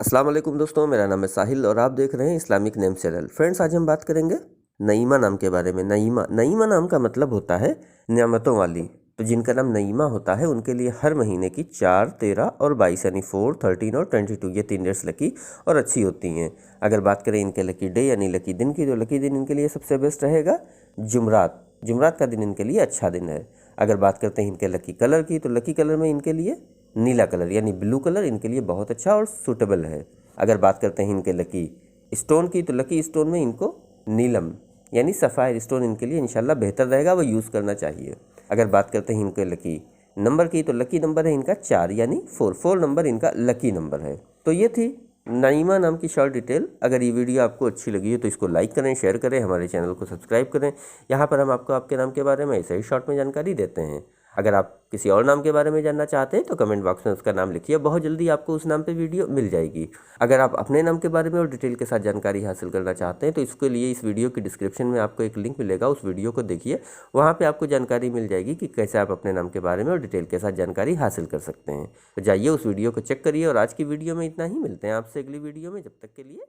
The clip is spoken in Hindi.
अस्सलाम वालेकुम दोस्तों, मेरा नाम है साहिल और आप देख रहे हैं इस्लामिक नेम चैनल। फ्रेंड्स, आज हम बात करेंगे नईमा नाम के बारे में। नईमा नाम का मतलब होता है नियामतों वाली। तो जिनका नाम नईमा होता है उनके लिए हर महीने की 4, 13 और 22 यानी 4, 13 और 22 ये 3 डेट्स लकी और अच्छी होती हैं। अगर बात करें इनके लकी डे यानी लकी दिन की, तो लकी दिन इनके लिए सबसे बेस्ट रहेगा जुमरात। जुमरात का दिन इनके लिए अच्छा दिन है। अगर बात करते हैं इनके लकी कलर की, तो लकी कलर में इनके लिए नीला कलर यानी ब्लू कलर इनके लिए बहुत अच्छा और सूटेबल है। अगर बात करते हैं इनके लकी स्टोन की, तो लकी स्टोन में इनको नीलम यानी सफ़ायर स्टोन इनके लिए इंशाल्लाह बेहतर रहेगा, वो यूज़ करना चाहिए। अगर बात करते हैं इनके लकी नंबर की, तो लकी नंबर है इनका 4 यानी 4 नंबर इनका लकी नंबर है। तो ये थी नईमा नाम की शॉर्ट डिटेल। अगर ये वीडियो आपको अच्छी लगी है तो इसको लाइक करें, शेयर करें, हमारे चैनल को सब्सक्राइब करें। यहाँ पर हम आपको आपके नाम के बारे में ऐसे ही शॉर्ट में जानकारी देते हैं। अगर आप किसी और नाम के बारे में जानना चाहते हैं तो कमेंट बॉक्स में उसका नाम लिखिए, बहुत जल्दी आपको उस नाम पे वीडियो मिल जाएगी। अगर आप अपने नाम के बारे में और डिटेल के साथ जानकारी हासिल करना चाहते हैं तो इसके लिए इस वीडियो की डिस्क्रिप्शन में आपको एक लिंक मिलेगा, उस वीडियो को देखिए, वहाँ पे आपको जानकारी मिल जाएगी कि कैसे आप अपने नाम के बारे में और डिटेल के साथ जानकारी हासिल कर सकते हैं। तो जाइए उस वीडियो को चेक करिए और आज की वीडियो में इतना ही। मिलते हैं आपसे अगली वीडियो में, जब तक के लिए।